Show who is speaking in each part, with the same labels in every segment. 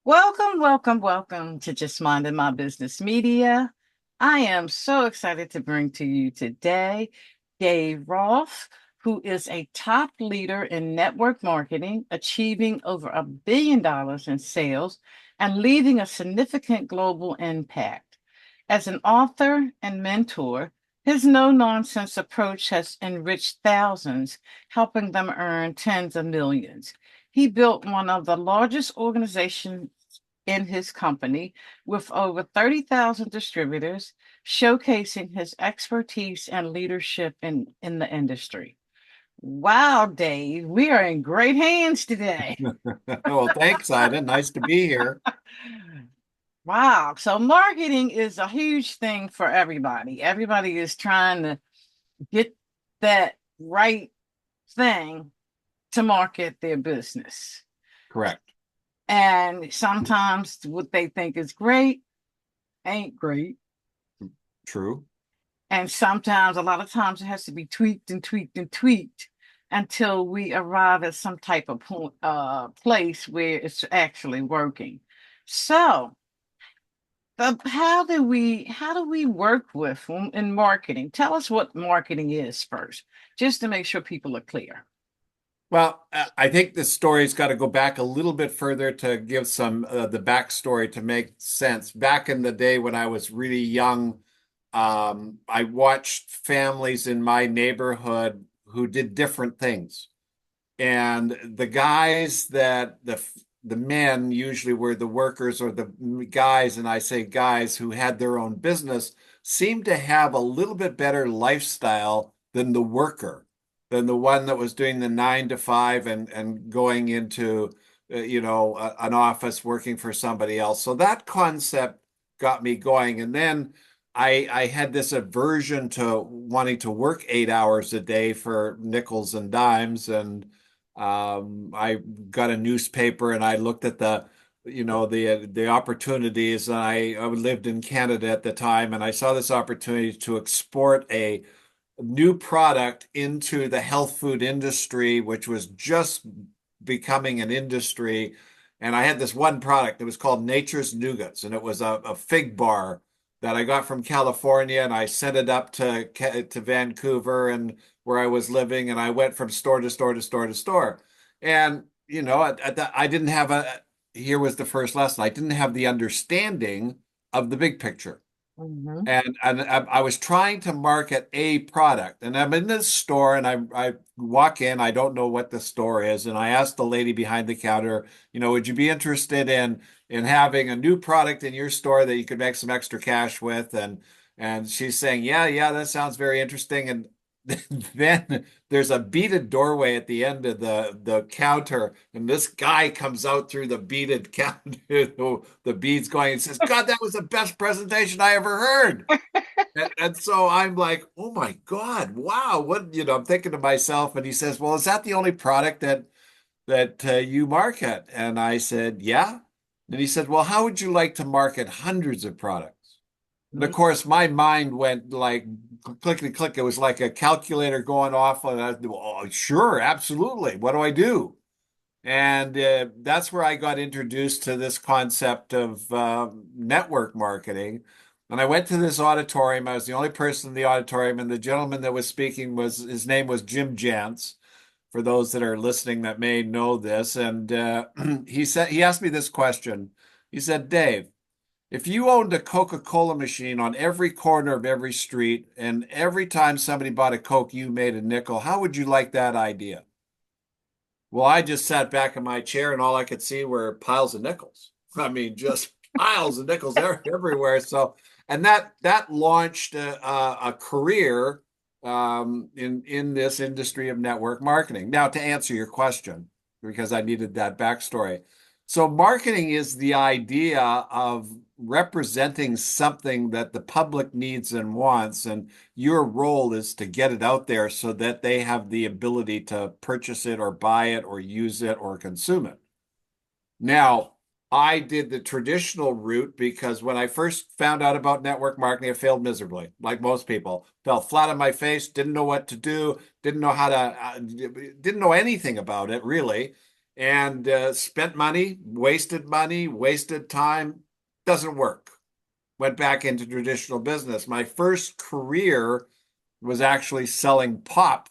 Speaker 1: Welcome, welcome, welcome to Just Minding My Business Media. I am so excited to bring to you today Dave Rolfe, who is a top leader in network marketing, achieving over $1 billion in sales and leaving a significant global impact. As an author and mentor, his no-nonsense approach has enriched thousands, helping them earn tens of millions. He built one of the largest organizations in his company with over 30,000 distributors, showcasing his expertise and leadership in the industry. Wow, Dave, we are in great hands today.
Speaker 2: Well, thanks, Ida. Nice to be here.
Speaker 1: Wow. So, marketing is a huge thing for everybody. Everybody is trying to get that right thing to market their business.
Speaker 2: Correct.
Speaker 1: And sometimes what they think is great ain't great.
Speaker 2: True.
Speaker 1: And sometimes, a lot of times, it has to be tweaked and tweaked and tweaked until we arrive at some type of place where it's actually working. So, how do we work with in marketing? Tell us what marketing is first, just to make sure people are clear.
Speaker 2: Well, I think the story's got to go back a little bit further to give some the backstory to make sense. Back in the day when I was really young, I watched families in my neighborhood who did different things. And the guys that the men usually were the workers or the guys, and I say guys who had their own business, seemed to have a little bit better lifestyle than the worker, than the one that was doing the 9 to 5 and going into an office working for somebody else. So that concept got me going. And then I had this aversion to wanting to work 8 hours a day for nickels and dimes. And I got a newspaper and I looked at the opportunities. And I lived in Canada at the time, and I saw this opportunity to export a new product into the health food industry, which was just becoming an industry. And I had this one product that was called Nature's Nougats, and it was a fig bar that I got from California, and I sent it up to Vancouver and where I was living, and I went from store to store to store to store. And I didn't have a. Here was the first lesson. I didn't have the understanding of the big picture.
Speaker 1: Mhm.
Speaker 2: And I was trying to market a product, and I'm in this store, and I walk in. I don't know what the store is, and I asked the lady behind the counter, would you be interested in having a new product in your store that you could make some extra cash with? And she's saying, yeah, yeah, that sounds very interesting. And then there's a beaded doorway at the end of the counter, and this guy comes out through the beaded counter, the beads going, and says, God, that was the best presentation I ever heard. And so I'm like, oh my God, wow. What, I'm thinking to myself, and he says, well, is that the only product that you market? And I said, yeah. And he said, well, how would you like to market hundreds of products? And of course, my mind went like clickety click. It was like a calculator going off. And oh, sure, absolutely. What do I do? And that's where I got introduced to this concept of network marketing. And I went to this auditorium. I was the only person in the auditorium, and the gentleman that was speaking was his name was Jim Jantz. For those that are listening that may know this, and he asked me this question. He said, Dave, if you owned a Coca-Cola machine on every corner of every street, and every time somebody bought a Coke, you made a nickel, how would you like that idea? Well, I just sat back in my chair and all I could see were piles of nickels. I mean, just piles of nickels everywhere. So, and that launched a career in this industry of network marketing. Now, to answer your question, because I needed that backstory. So, marketing is the idea of representing something that the public needs and wants, and your role is to get it out there so that they have the ability to purchase it or buy it or use it or consume it. Now, I did the traditional route because when I first found out about network marketing, I failed miserably, like most people. Fell flat on my face, didn't know what to do, didn't know how to, didn't know anything about it really. and spent money, wasted time. Doesn't work. Went back into traditional business. My first career was actually selling pop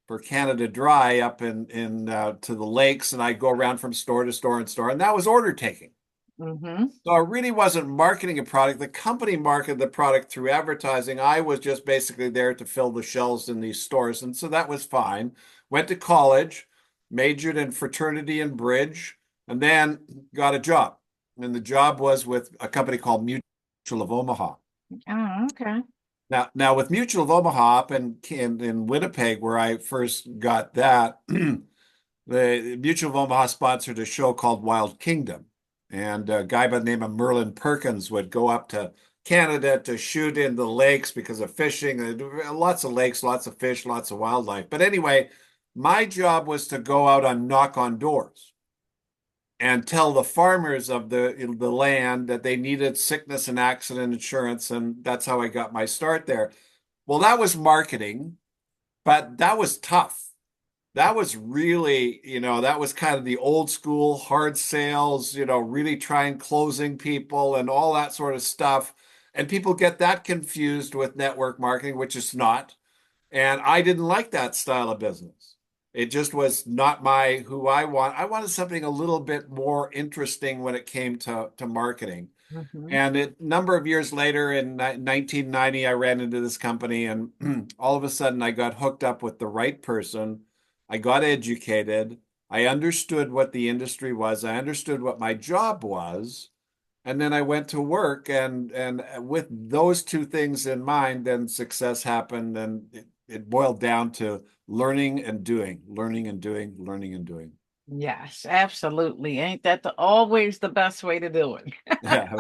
Speaker 2: for Canada Dry up in to the lakes, and I'd go around from store to store and store, and that was order taking.
Speaker 1: Mm-hmm.
Speaker 2: So I really wasn't marketing a product. The company marketed the product through advertising. I was just basically there to fill the shelves in these stores. And so that was fine. Went to college, majored in fraternity and bridge, and then got a job. And the job was with a company called Mutual of Omaha.
Speaker 1: Oh, okay.
Speaker 2: Now with Mutual of Omaha up in Winnipeg, where I first got that, the Mutual of Omaha sponsored a show called Wild Kingdom. And a guy by the name of Merlin Perkins would go up to Canada to shoot in the lakes because of fishing. Lots of lakes, lots of fish, lots of wildlife. But anyway, my job was to go out and knock on doors and tell the farmers of the land that they needed sickness and accident insurance. And that's how I got my start there. Well, that was marketing, but that was tough. That was really, that was kind of the old school hard sales, really trying closing people and all that sort of stuff. And people get that confused with network marketing, which is not. And I didn't like that style of business. It just was not who I want. I wanted something a little bit more interesting when it came to marketing.
Speaker 1: Mm-hmm.
Speaker 2: And a number of years later, in 1990, I ran into this company, and all of a sudden, I got hooked up with the right person. I got educated. I understood what the industry was. I understood what my job was. And then I went to work, and with those two things in mind, then success happened, and it boiled down to learning and doing, learning and doing, learning and doing.
Speaker 1: Yes, absolutely. Ain't that always the best way to do it?
Speaker 2: Yeah,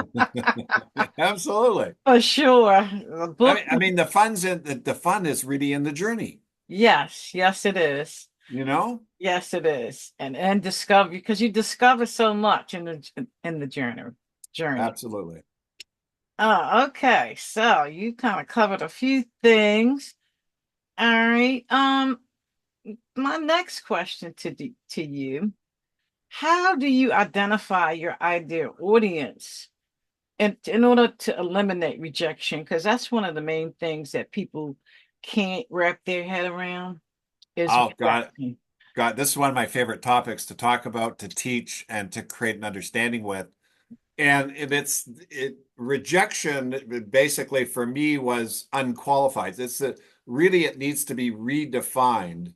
Speaker 2: absolutely.
Speaker 1: For sure. A book.
Speaker 2: I mean, the fun is really in the journey,
Speaker 1: Yes, yes, it is.
Speaker 2: you know?
Speaker 1: Yes, it is. And discover because you discover so much in the journey.
Speaker 2: Absolutely.
Speaker 1: Oh, okay. So you kind of covered a few things. All right. My next question to you, how do you identify your ideal audience in order to eliminate rejection? Because that's one of the main things that people can't wrap their head around is
Speaker 2: Oh, God,
Speaker 1: rejection.
Speaker 2: God, this is one of my favorite topics to talk about, to teach, and to create an understanding with. And rejection basically for me was unqualified. Really it needs to be redefined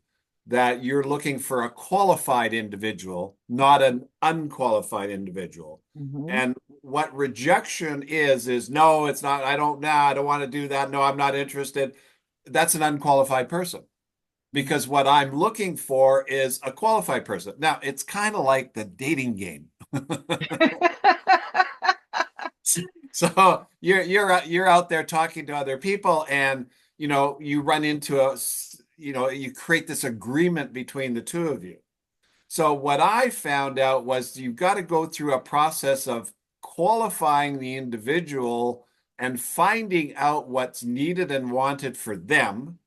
Speaker 2: that you're looking for a qualified individual, not an unqualified individual.
Speaker 1: Mhm.
Speaker 2: And what rejection is no, it's not, I don't know, I don't want to do that. No, I'm not interested. That's an unqualified person because what I'm looking for is a qualified person. Now, it's kind of like the dating game. So you're out there talking to other people, and you run into you create this agreement between the two of you. So what I found out was you've got to go through a process of qualifying the individual and finding out what's needed and wanted for them.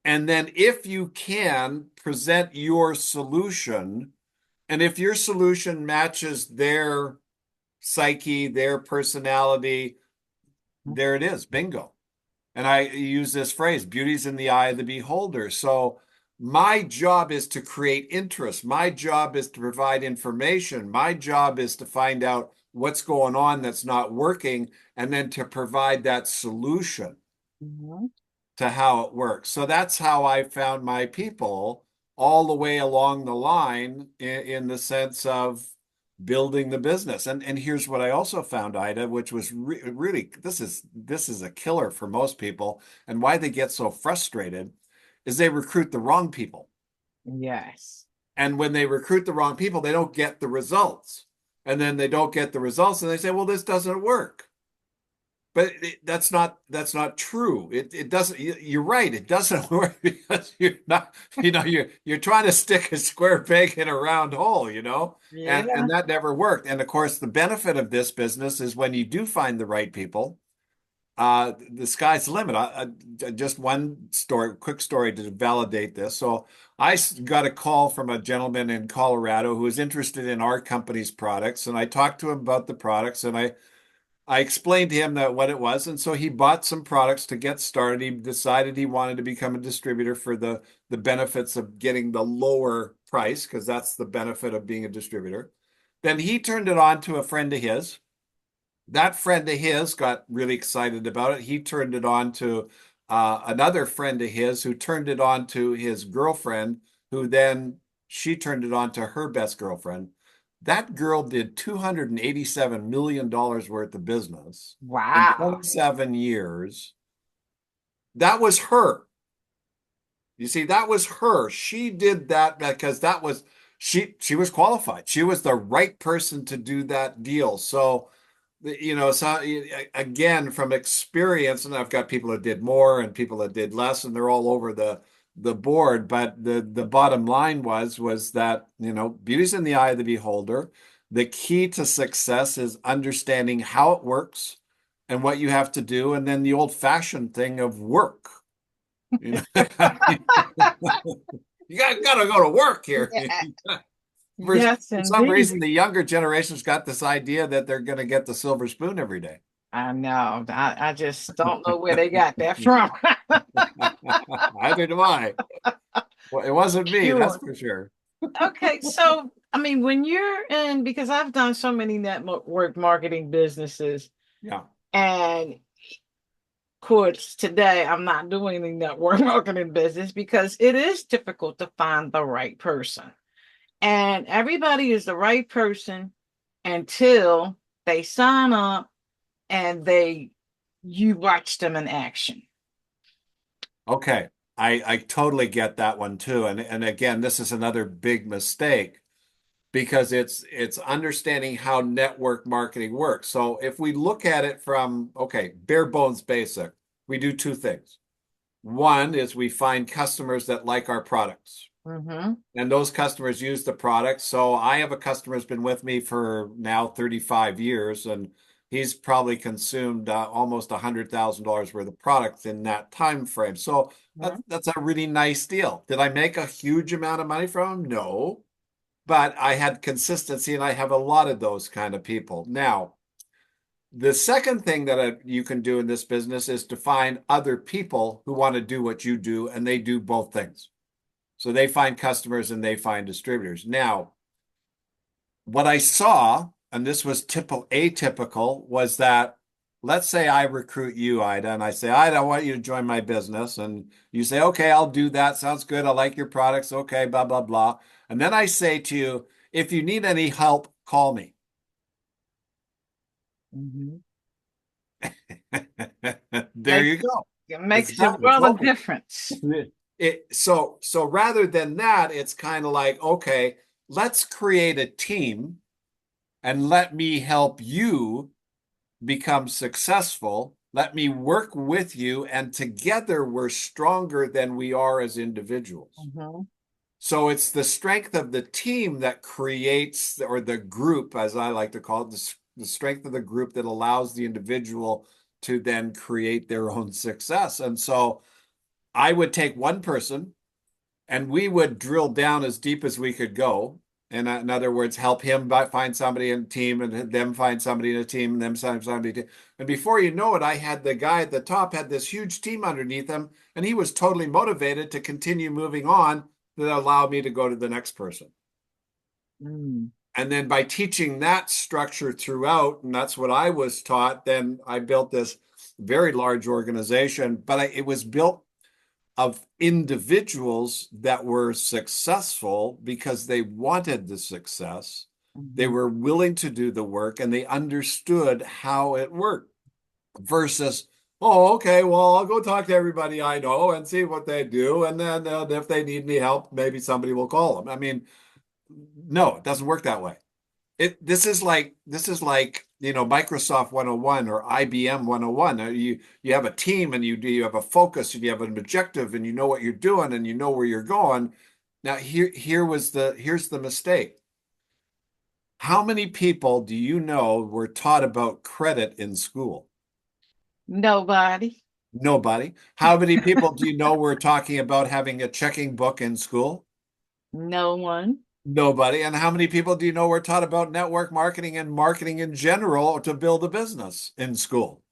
Speaker 2: And then if you can present your solution, and if your solution matches their psyche, their personality, there it is, bingo. And I use this phrase, beauty's in the eye of the beholder. So my job is to create interest. My job is to provide information. My job is to find out what's going on that's not working and then to provide that solution
Speaker 1: Mhm.
Speaker 2: to how it works. So that's how I found my people all the way along the line in the sense of building the business. And here's what I also found, Ida, which was really this is a killer for most people, and why they get so frustrated is they recruit the wrong people.
Speaker 1: Yes.
Speaker 2: And when they recruit the wrong people, they don't get the results. And then they don't get the results and they say, well, this doesn't work. But that's not true. It doesn't. You're right. It doesn't work because you're not. You're trying to stick a square peg in a round hole. And
Speaker 1: Yeah.
Speaker 2: that never worked. And of course, the benefit of this business is when you do find the right people, the sky's the limit. Just one story, quick story to validate this. So got a call from a gentleman in Colorado who was interested in our company's products, and I talked to him about the products, and I explained to him that what it was, and so he bought some products to get started. He decided he wanted to become a distributor for the benefits of getting the lower price, because that's the benefit of being a distributor. Then he turned it on to a friend of his. That friend of his got really excited about it. He turned it on to another friend of his, who turned it on to his girlfriend, who then she turned it on to her best girlfriend. That girl did $287 million worth of business in
Speaker 1: Wow.
Speaker 2: 27 years. That was her. You see, that was her. She did that because that was she was qualified. She was the right person to do that deal. So, so again, from experience, and I've got people that did more and people that did less, and they're all over the board. But the bottom line was that, beauty's in the eye of the beholder. The key to success is understanding how it works and what you have to do, and then the old-fashioned thing of work. You know, you gotta go to work here.
Speaker 1: Yeah.
Speaker 2: For
Speaker 1: Yes,
Speaker 2: some
Speaker 1: indeed.
Speaker 2: reason, the younger generation's got this idea that they're going to get the silver spoon every day.
Speaker 1: I know. I just don't know where they got that from.
Speaker 2: Either do I. Well, it wasn't me, that's
Speaker 1: Sure.
Speaker 2: for sure.
Speaker 1: Okay, so I mean, when you're in, because I've done so many network marketing businesses,
Speaker 2: Yeah.
Speaker 1: and of course, today I'm not doing any network marketing business because it is difficult to find the right person. And everybody is the right person until they sign up and you watch them in action.
Speaker 2: Okay. I totally get that one too. And again, this is another big mistake because it's understanding how network marketing works. So if we look at it from, okay, bare bones basic, we do two things. One is we find customers that like our products.
Speaker 1: Mm-hmm.
Speaker 2: And those customers use the product. So I have a customer who's been with me for now 35 years, and he's probably consumed almost $100,000 worth of products in that time frame. So that's a really nice deal. Did I make a huge amount of money from him? No, but I had consistency, and I have a lot of those kind of people. Now, the second thing that you can do in this business is to find other people who want to do what you do, and they do both things. So they find customers and they find distributors. Now, what I saw, and this was atypical, was that, let's say I recruit you, Ida, and I say, Ida, I want you to join my business. And you say, okay, I'll do that. Sounds good. I like your products. Okay, blah, blah, blah. And then I say to you, if you need any help, call me.
Speaker 1: Mm-hmm.
Speaker 2: There you go.
Speaker 1: It
Speaker 2: It's
Speaker 1: makes a
Speaker 2: done. It's
Speaker 1: world of
Speaker 2: over.
Speaker 1: difference.
Speaker 2: So rather than that, it's kind of like, okay, let's create a team and let me help you become successful. Let me work with you, and together we're stronger than we are as individuals.
Speaker 1: Mm-hmm.
Speaker 2: So it's the strength of the team that creates, or the group, as I like to call it, the strength of the group that allows the individual to then create their own success. And so I would take one person and we would drill down as deep as we could go. And in other words, help him find somebody in a team, and them find somebody in a team, and them find somebody in a team. And before you know it, I had the guy at the top had this huge team underneath him, and he was totally motivated to continue moving on, that allowed me to go to the next person.
Speaker 1: Mm.
Speaker 2: And then by teaching that structure throughout, and that's what I was taught, then I built this very large organization. But it was built of individuals that were successful because they wanted the success. They
Speaker 1: Mm-hmm.
Speaker 2: were willing to do the work, and they understood how it worked versus, oh, okay, well, I'll go talk to everybody I know and see what they do. And then if they need any help, maybe somebody will call them. I mean, no, it doesn't work that way. This is like Microsoft 101 or IBM 101. You have a team, and you have a focus, and you have an objective, and you know what you're doing, and you know where you're going. Now here's the mistake. How many people do you know were taught about credit in school?
Speaker 1: Nobody.
Speaker 2: Nobody. How many people do you know we're talking about having a checking book in school?
Speaker 1: No one.
Speaker 2: Nobody. And how many people do you know we're taught about network marketing and marketing in general to build a business in school?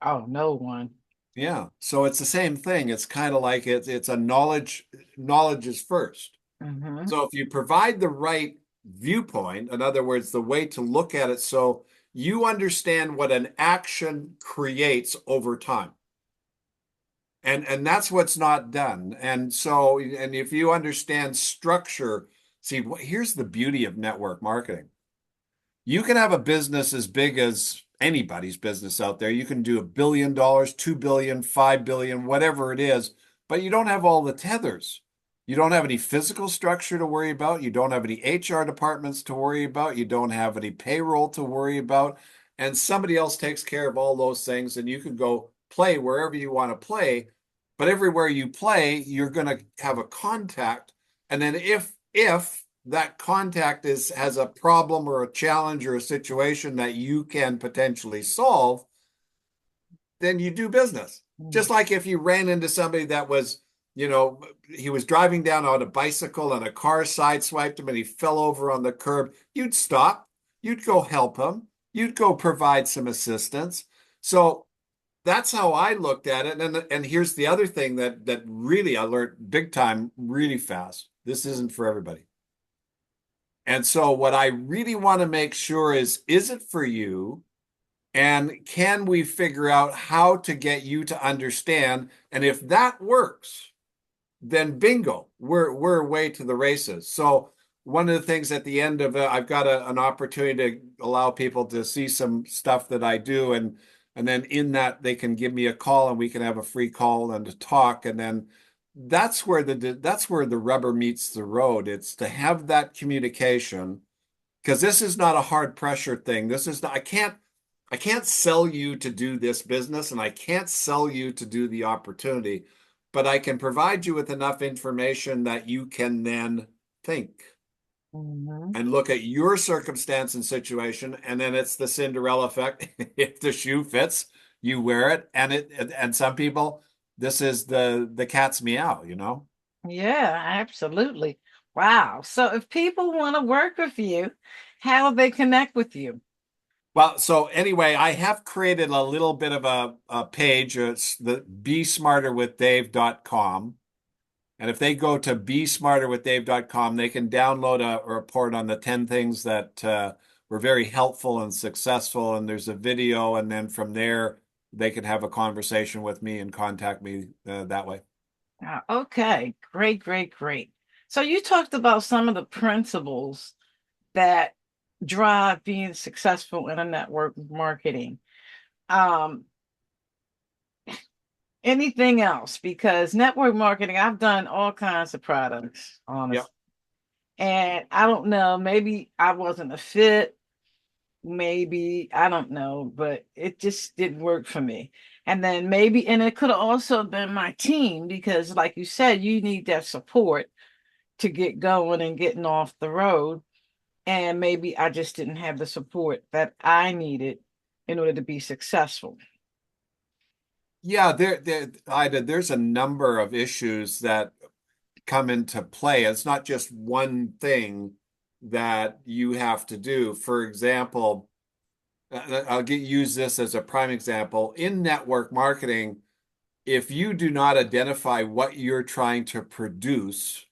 Speaker 1: Oh, no one.
Speaker 2: Yeah. So it's the same thing. It's kind of like it's a knowledge is first.
Speaker 1: Hmm.
Speaker 2: So if you provide the right viewpoint, in other words, the way to look at it so you understand what an action creates over time. And that's what's not done. And so, and if you understand structure, see, here's the beauty of network marketing. You can have a business as big as anybody's business out there. You can do $1 billion, 2 billion, 5 billion, whatever it is, but you don't have all the tethers. You don't have any physical structure to worry about. You don't have any HR departments to worry about. You don't have any payroll to worry about. And somebody else takes care of all those things, and you can go play wherever you want to play. But everywhere you play, you're going to have a contact. And then if that contact has a problem or a challenge or a situation that you can potentially solve, then you do business. Just like if you ran into somebody that was, he was driving down on a bicycle and a car sideswiped him and he fell over on the curb, you'd stop, you'd go help him, you'd go provide some assistance. So that's how I looked at it. And here's the other thing that really I learned big time really fast. This isn't for everybody. And so what I really want to make sure is it for you? And can we figure out how to get you to understand? And if that works, then bingo, we're away to the races. So one of the things at the end of it, I've got an opportunity to allow people to see some stuff that I do, and then in that they can give me a call and we can have a free call and to talk, and then that's where the rubber meets the road. It's to have that communication because this is not a hard pressure thing. This is not, I can't sell you to do this business and I can't sell you to do the opportunity, but I can provide you with enough information that you can then think
Speaker 1: Hmm.
Speaker 2: and look at your circumstance and situation. And then it's the Cinderella effect. If the shoe fits, you wear it. And some people, this is the cat's meow.
Speaker 1: Yeah, absolutely. Wow. So if people want to work with you, how do they connect with you?
Speaker 2: Well, so anyway, I have created a little bit of a page. It's the besmarterwithdave.com. And if they go to besmarterwithdave.com, they can download a report on the 10 things that were very helpful and successful. And there's a video. And then from there, they can have a conversation with me and contact me that way.
Speaker 1: Okay, great, great, great. So you talked about some of the principles that drive being successful in a network marketing. Um, Anything else? Because network marketing, I've done all kinds of products,
Speaker 2: Yep.
Speaker 1: honestly. And I don't know, maybe I wasn't a fit, maybe I don't know, but it just didn't work for me. And then maybe, and it could have also been my team, because like you said, you need that support to get going and getting off the road. And maybe I just didn't have the support that I needed in order to be successful.
Speaker 2: Yeah, Ida, there's a number of issues that come into play. It's not just one thing that you have to do. For example, use this as a prime example. In network marketing, if you do not identify what you're trying to produce,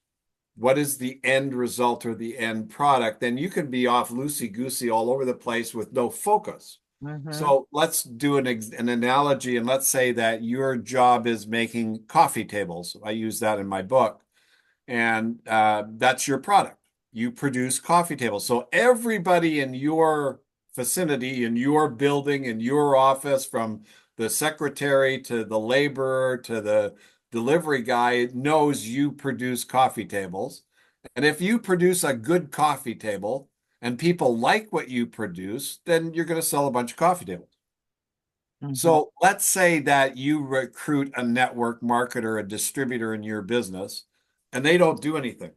Speaker 2: what is the end result or the end product, then you can be off loosey-goosey all over the place with no focus.
Speaker 1: Hmm.
Speaker 2: So let's do an analogy, and let's say that your job is making coffee tables. I use that in my book, and that's your product. You produce coffee tables. So everybody in your vicinity, in your building, in your office, from the secretary to the laborer to the delivery guy, knows you produce coffee tables. And if you produce a good coffee table and people like what you produce, then you're going to sell a bunch of coffee tables.
Speaker 1: Hmm.
Speaker 2: So let's say that you recruit a network marketer, a distributor in your business, and they don't do anything.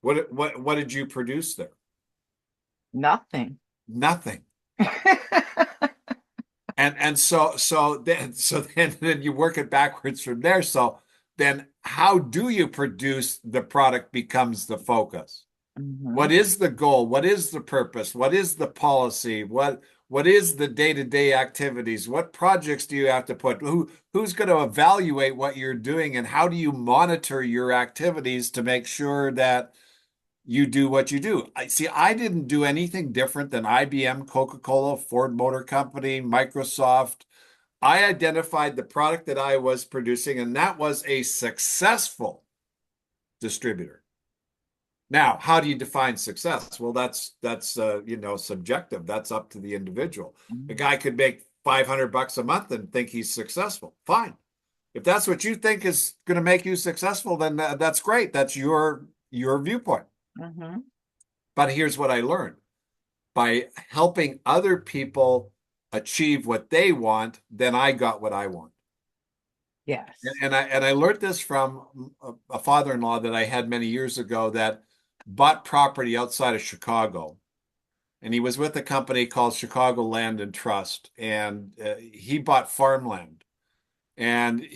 Speaker 2: What did you produce there?
Speaker 1: Nothing.
Speaker 2: Nothing. And then you work it backwards from there. So then how do you produce the product becomes the focus?
Speaker 1: Mm-hmm.
Speaker 2: What is the goal? What is the purpose? What is the policy? What is the day-to-day activities? What projects do you have to put? Who's going to evaluate what you're doing, and how do you monitor your activities to make sure that you do what you do? I see, I didn't do anything different than IBM, Coca-Cola, Ford Motor Company, Microsoft. I identified the product that I was producing, and that was a successful distributor. Now, how do you define success? Well, that's subjective. That's up to the individual. A guy could make 500 bucks a month and think he's successful. Fine. If that's what you think is going to make you successful, then that's great. That's your viewpoint.
Speaker 1: Mm-hmm.
Speaker 2: But here's what I learned. By helping other people achieve what they want, then I got what I want.
Speaker 1: Yes.
Speaker 2: And I learned this from a father-in-law that I had many years ago that bought property outside of Chicago. And he was with a company called Chicago Land and Trust, and he bought farmland. And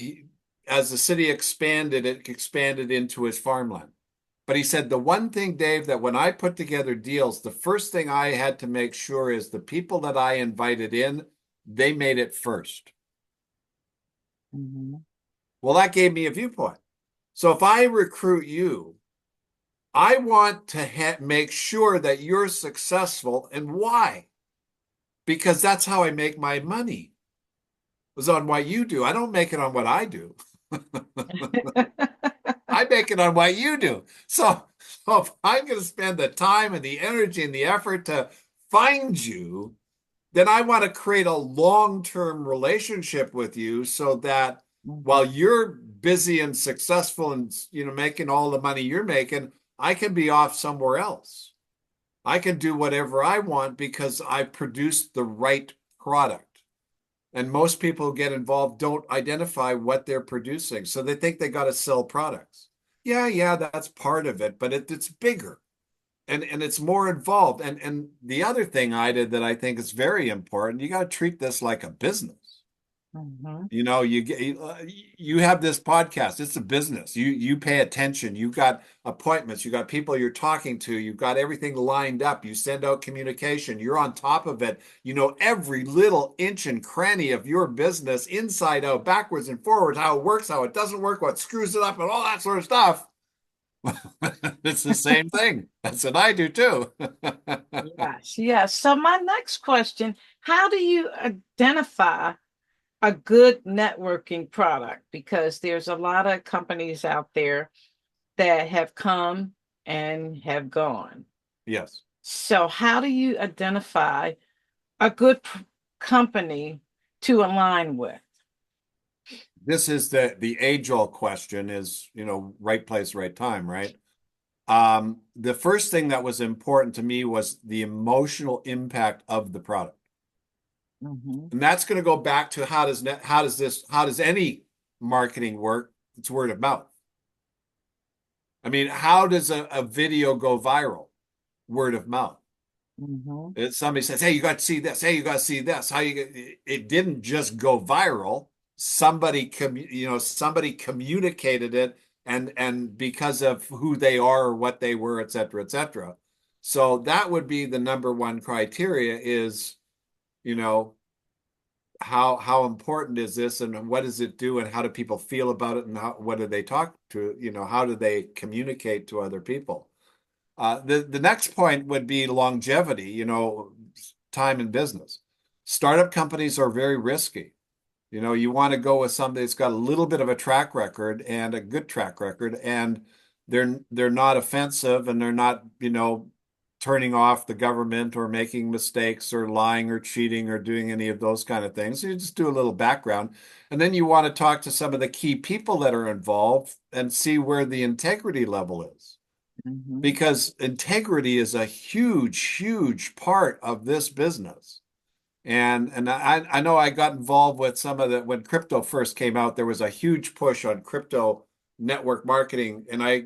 Speaker 2: as the city expanded, it expanded into his farmland. But he said, the one thing, Dave, that when I put together deals, the first thing I had to make sure is the people that I invited in, they made it first.
Speaker 1: Mm-hmm.
Speaker 2: Well, that gave me a viewpoint. So if I recruit you, I want to make sure that you're successful. And why? Because that's how I make my money, is on what you do. I don't make it on what I do. I make it on what you do. So if I'm going to spend the time and the energy and the effort to find you, then I want to create a long-term relationship with you so that while
Speaker 1: Mm-hmm.
Speaker 2: you're busy and successful and making all the money you're making, I can be off somewhere else. I can do whatever I want because I produced the right product. And most people who get involved don't identify what they're producing. So they think they got to sell products. Yeah, that's part of it, but it's bigger and it's more involved. And the other thing I did that I think is very important, you got to treat this like a business.
Speaker 1: Mm-hmm.
Speaker 2: You have this podcast. It's a business. You pay attention. You got appointments. You got people you're talking to. You've got everything lined up. You send out communication. You're on top of it. You know every little inch and cranny of your business, inside out, backwards and forwards, how it works, how it doesn't work, what screws it up, and all that sort of stuff. It's the same thing. That's what I do too.
Speaker 1: Yes, yes. So my next question, how do you identify a good networking product? Because there's a lot of companies out there that have come and have gone.
Speaker 2: Yes.
Speaker 1: So how do you identify a good company to align with?
Speaker 2: This is the age-old question is, right place, right time, right? The first thing that was important to me was the emotional impact of the product.
Speaker 1: Mm-hmm.
Speaker 2: And that's going to go back to how does any marketing work? It's word of mouth. I mean, how does a video go viral? Word of mouth.
Speaker 1: Mm-hmm.
Speaker 2: Somebody says, "Hey, you got to see this. Hey, you got to see this." It didn't just go viral. Somebody communicated it, and because of who they are or what they were, et cetera, et cetera. So that would be the number one criteria is, you know, how important is this and what does it do and how do people feel about it and what do they talk to, how do they communicate to other people? The next point would be longevity, time in business. Startup companies are very risky. You want to go with somebody that's got a little bit of a track record and a good track record, and they're not offensive and they're not, turning off the government or making mistakes or lying or cheating or doing any of those kind of things. You just do a little background. And then you want to talk to some of the key people that are involved and see where the integrity level is.
Speaker 1: Mm-hmm.
Speaker 2: Because integrity is a huge, huge part of this business. And I know I got involved with some of the when crypto first came out, there was a huge push on crypto network marketing. And I,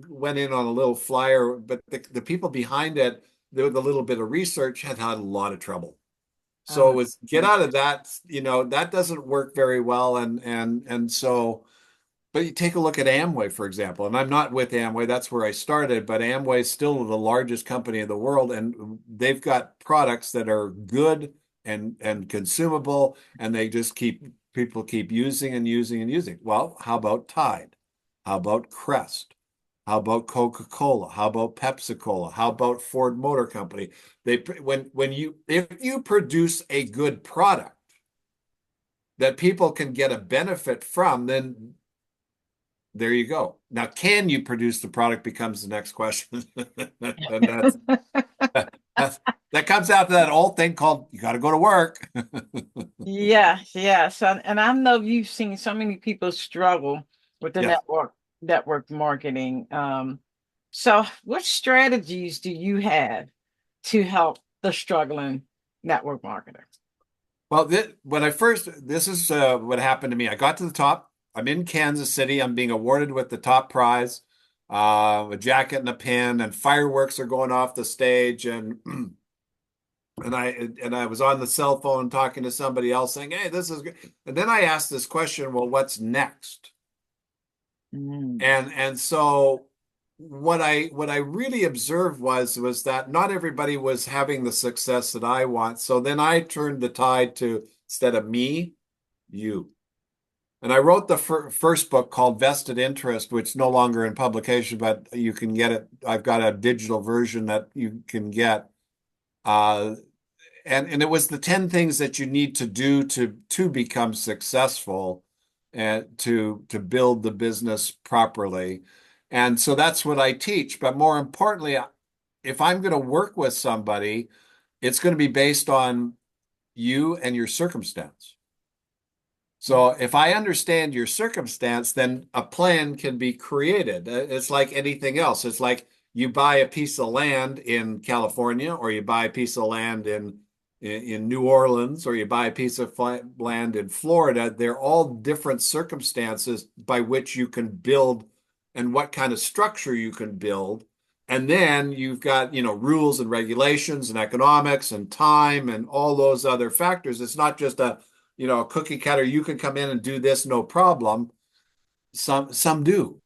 Speaker 2: went in on a little flyer, but the people behind it, the little bit of research had had a lot of trouble. So it was get out of that, that doesn't work very well. And so, but you take a look at Amway, for example, and I'm not with Amway, that's where I started, but Amway is still the largest company in the world, and they've got products that are good and consumable, and they just people keep using and using and using. Well, how about Tide? How about Crest? How about Coca-Cola? How about Pepsi-Cola? How about Ford Motor Company? If you produce a good product that people can get a benefit from, then there you go. Now, can you produce the product becomes the next question. And that's that comes out to that old thing called you got to go to work.
Speaker 1: Yeah, yeah. So, and I know you've seen so many people struggle with the
Speaker 2: Yes.
Speaker 1: network marketing. So what strategies do you have to help the struggling network marketer?
Speaker 2: Well, this is what happened to me. I got to the top. I'm in Kansas City. I'm being awarded with the top prize, a jacket and a pin, and fireworks are going off the stage, and and I was on the cell phone talking to somebody else saying, "Hey, this is good." And then I asked this question, "Well, what's next?"
Speaker 1: Mm.
Speaker 2: And so what I really observed was that not everybody was having the success that I want. So then I turned the tide to instead of me, you. And I wrote the first book called Vested Interest, which is no longer in publication, but you can get it. I've got a digital version that you can get. Uh, and it was the 10 things that you need to do to become successful and to build the business properly. And so that's what I teach. But more importantly, if I'm going to work with somebody, it's going to be based on you and your circumstance. So if I understand your circumstance, then a plan can be created. It's like anything else. It's like you buy a piece of land in California, or you buy a piece of land in New Orleans, or you buy a piece of land in Florida. They're all different circumstances by which you can build and what kind of structure you can build. And then you've got, rules and regulations and economics and time and all those other factors. It's not just a cookie cutter. You can come in and do this, no problem. Some do.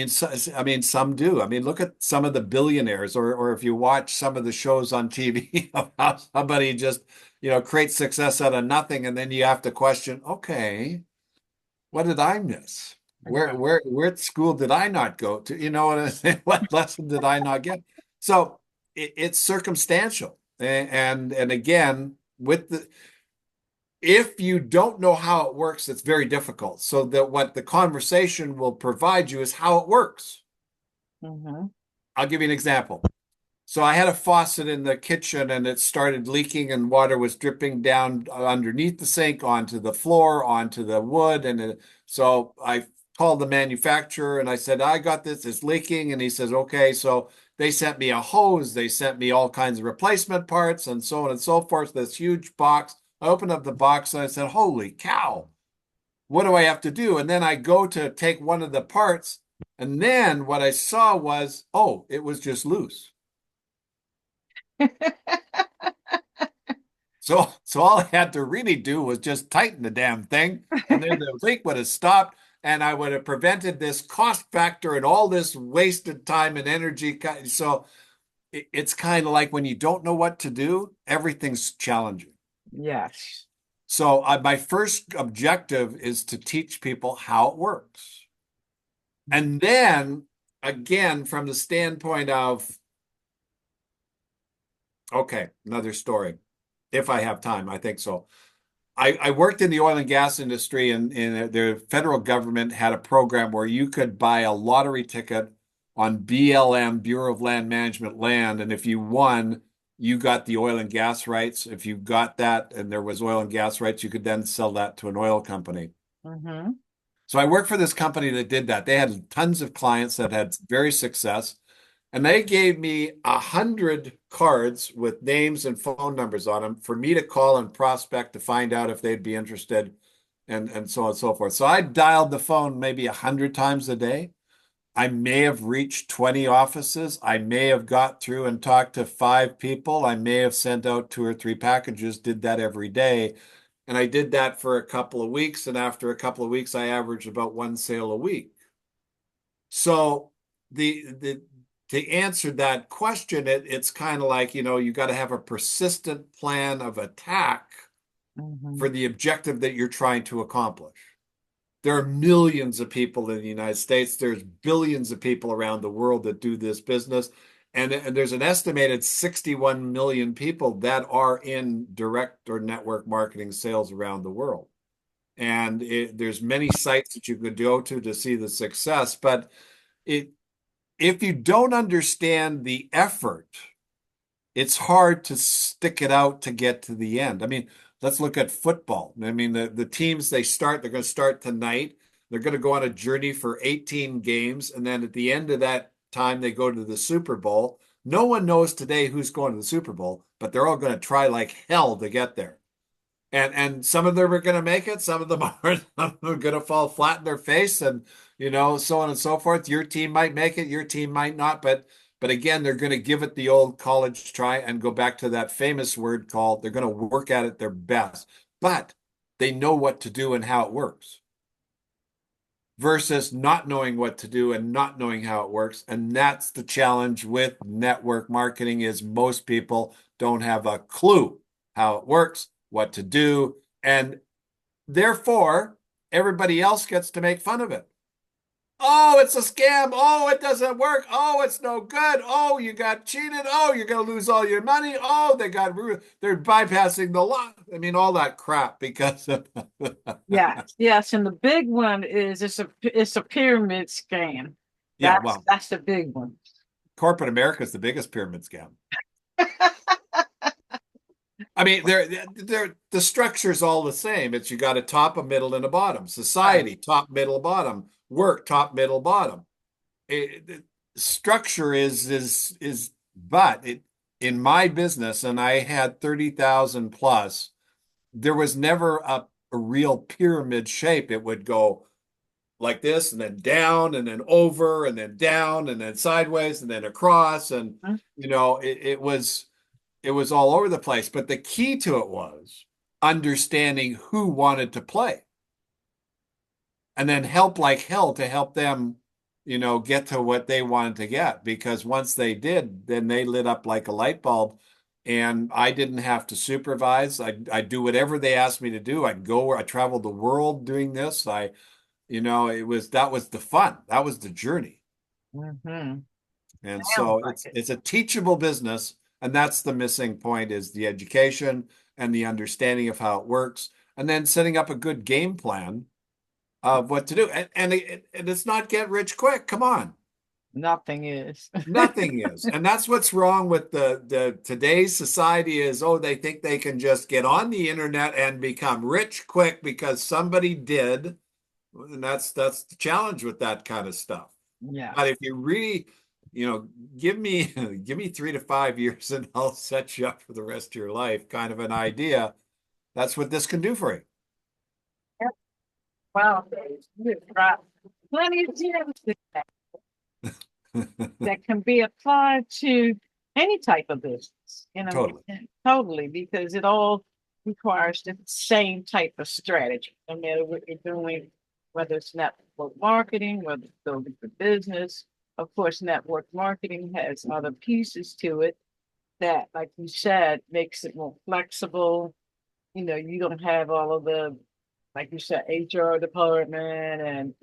Speaker 2: Some do. I mean, look at some of the billionaires, or if you watch some of the shows on TV of how somebody just, creates success out of nothing, and then you have to question, okay, what did I miss?
Speaker 1: Right.
Speaker 2: What school did I not go to? You know what I'm saying? What lesson did I not get? So it's circumstantial, and again, with the if you don't know how it works, it's very difficult. So that what the conversation will provide you is how it works.
Speaker 1: Mm-hmm.
Speaker 2: I'll give you an example. So I had a faucet in the kitchen and it started leaking and water was dripping down underneath the sink onto the floor, onto the wood. So I called the manufacturer and I said, I got this, it's leaking. And he says, okay. So they sent me a hose, they sent me all kinds of replacement parts and so on and so forth. This huge box. I opened up the box and I said, holy cow, what do I have to do? And then I go to take one of the parts. And then what I saw was, oh, it was just loose. So all I had to really do was just tighten the damn thing, and then the leak would have stopped, and I would have prevented this cost factor and all this wasted time and energy. So it's kind of like when you don't know what to do, everything's challenging.
Speaker 1: Yes.
Speaker 2: So my first objective is to teach people how it works. And then again, from the standpoint of, okay, another story. If I have time, I think so. I worked in the oil and gas industry, and the federal government had a program where you could buy a lottery ticket on BLM, Bureau of Land Management land. And if you won, you got the oil and gas rights. If you got that and there was oil and gas rights, you could then sell that to an oil company.
Speaker 1: Mm-hmm.
Speaker 2: So I worked for this company that did that. They had tons of clients that had very success. And they gave me 100 cards with names and phone numbers on them for me to call and prospect to find out if they'd be interested and so on and so forth. So I dialed the phone maybe 100 times a day. I may have reached 20 offices. I may have got through and talked to 5 people. I may have sent out 2 or 3 packages, did that every day. And I did that for a couple of weeks. And after a couple of weeks, I averaged about 1 sale a week. So the to answer that question, it's kind of like, you got to have a persistent plan of attack
Speaker 1: Hmm.
Speaker 2: for the objective that you're trying to accomplish. There are millions of people in the United States. There's billions of people around the world that do this business. And there's an estimated 61 million people that are in direct or network marketing sales around the world. And there's many sites that you could go to see the success. But it, if you don't understand the effort, it's hard to stick it out to get to the end. I mean, let's look at football. I mean, the teams they're going to start tonight. They're going to go on a journey for 18 games. And then at the end of that time, they go to the Super Bowl. No one knows today who's going to the Super Bowl, but they're all going to try like hell to get there. And some of them are going to make it, some of them aren't. Some of them are going to fall flat in their face, and so on and so forth. Your team might make it, your team might not, but again, they're going to give it the old college try and go back to that famous word called they're going to work at it their best, but they know what to do and how it works versus not knowing what to do and not knowing how it works. And that's the challenge with network marketing is most people don't have a clue how it works, what to do, and therefore everybody else gets to make fun of it. Oh, it's a scam. Oh, it doesn't work. Oh, it's no good. Oh, you got cheated. Oh, you're going to lose all your money. Oh, they're bypassing the law. I mean, all that crap because of
Speaker 1: Yes, yes, and the big one is it's a pyramid scam.
Speaker 2: yeah,
Speaker 1: That's
Speaker 2: well,
Speaker 1: that's the big one.
Speaker 2: corporate America is the biggest pyramid scam. I mean, the structure's all the same. It's you got a top, a middle, and a bottom.
Speaker 1: Right.
Speaker 2: Society, top, middle, bottom. Work, top, middle, bottom. Structure is but in my business, and I had 30,000 plus, there was never a real pyramid shape. It would go like this and then down and then over and then down and then sideways and then across. And,
Speaker 1: Mhm.
Speaker 2: it was all over the place. But the key to it was understanding who wanted to play and then help like hell to help them, get to what they wanted to get. Because once they did, then they lit up like a light bulb. And I didn't have to supervise. I'd do whatever they asked me to do. I'd go where I traveled the world doing this. That was the fun. That was the journey.
Speaker 1: Mm-hmm.
Speaker 2: And
Speaker 1: Sounds
Speaker 2: so
Speaker 1: like it.
Speaker 2: it's a teachable business, and that's the missing point is the education and the understanding of how it works, and then setting up a good game plan of what to do. And it's not get rich quick. Come on.
Speaker 1: Nothing is.
Speaker 2: Nothing is. And that's what's wrong with the today's society is, oh, they think they can just get on the internet and become rich quick because somebody did. And that's the challenge with that kind of stuff. But
Speaker 1: Yes.
Speaker 2: if you really, give me give me 3 to 5 years and I'll set you up for the rest of your life, kind of an idea. That's what this can do for
Speaker 1: Yep. Wow. You've got plenty of gems
Speaker 2: you.
Speaker 1: that can be applied to any type of business,
Speaker 2: Totally.
Speaker 1: totally, because it all requires the same type of strategy, no matter what you're doing, whether it's network marketing, whether it's building the business. Of course, network marketing has other pieces to it that, like you said, makes it more flexible. You don't have all of the, like you said, HR department and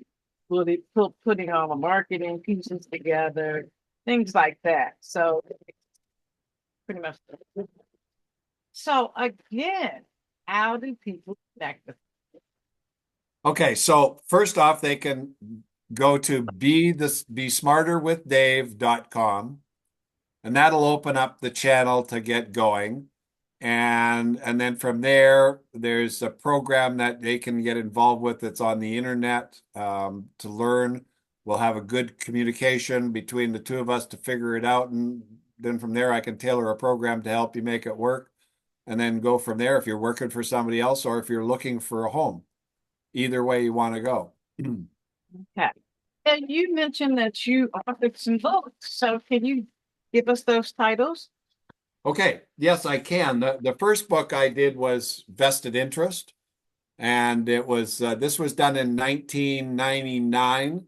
Speaker 1: putting all the marketing pieces together, things like that. So pretty much. So again, how do people connect with?
Speaker 2: Okay, so first off, they can go to besmarterwithdave.com, and that'll open up the channel to get going. And then from there, there's a program that they can get involved with that's on the internet to learn. We'll have a good communication between the two of us to figure it out. And then from there, I can tailor a program to help you make it work. And then go from there if you're working for somebody else or if you're looking for a home. Either way you want to go.
Speaker 1: Okay. And you mentioned that you authored some books. So can you give us those titles?
Speaker 2: Okay, yes, I can. The first book I did was Vested Interest, and it was this was done in 1999,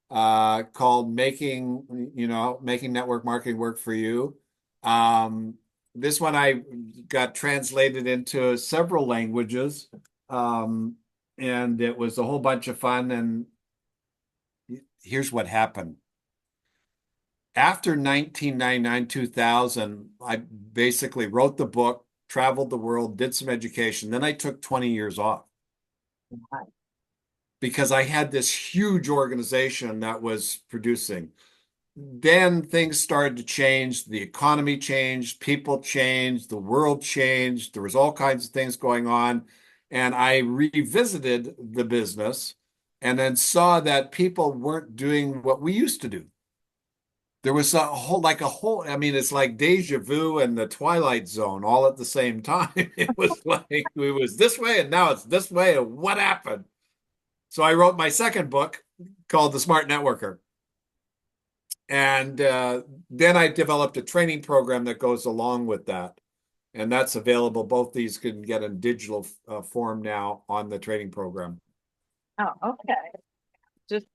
Speaker 2: called Making Network Marketing Work for You. Um, this one I got translated into several languages, um, and it was a whole bunch of fun. And here's what happened. After 1999, 2000, I basically wrote the book, traveled the world, did some education. Then I took 20 years off because I had this huge organization that was producing. Then things started to change. The economy changed, people changed, the world changed. There was all kinds of things going on. And I revisited the business and then saw that people weren't doing what we used to do. There was I mean, it's like deja vu and the Twilight Zone all at the same time. It was like it was this way and now it's this way. And what happened? So I wrote my second book called The Smart Networker. And then I developed a training program that goes along with that. And that's available. Both these can get in digital form now on the training program.
Speaker 1: Oh, okay. Just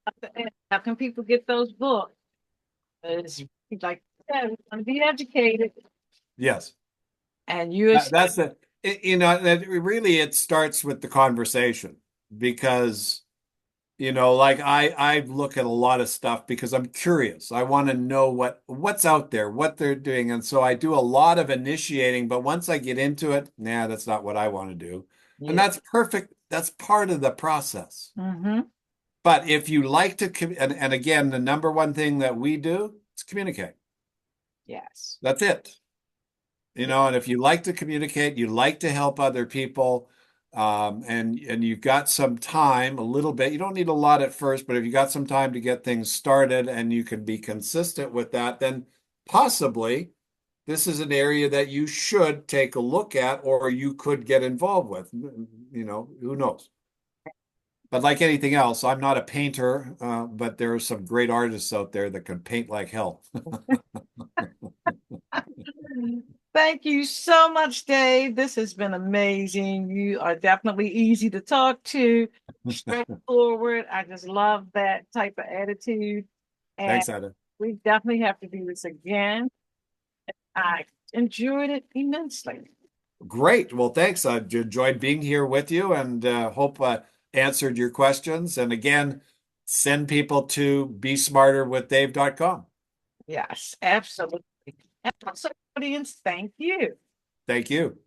Speaker 1: how can people get those books? It's like yeah, we want to be educated,
Speaker 2: Yes.
Speaker 1: and you
Speaker 2: That's that really it starts with the conversation because like I look at a lot of stuff because I'm curious. I want to know what's out there, what they're doing. And so I do a lot of initiating, but once I get into it, nah, that's not what I want to do. And
Speaker 1: yeah.
Speaker 2: that's perfect. That's part of the process.
Speaker 1: Mm-hmm.
Speaker 2: But if you like to, and again, the number one thing that we do is communicate.
Speaker 1: Yes.
Speaker 2: That's it.
Speaker 1: Yeah.
Speaker 2: And if you like to communicate, you like to help other people, and you've got some time, a little bit, you don't need a lot at first, but if you got some time to get things started and you can be consistent with that, then possibly this is an area that you should take a look at or you could get involved with. Who knows? But like anything else, I'm not a painter, but there are some great artists out there that can paint like hell.
Speaker 1: Thank you so much, Dave. This has been amazing. You are definitely easy to talk to, straightforward. I just love that type of attitude. And
Speaker 2: Thanks, Ada.
Speaker 1: we definitely have to do this again. I enjoyed it immensely.
Speaker 2: Great. Well, thanks. I enjoyed being here with you and hope answered your questions. And again, send people to besmarterwithdave.com.
Speaker 1: Yes, absolutely. And also, audience, thank you.
Speaker 2: Thank you.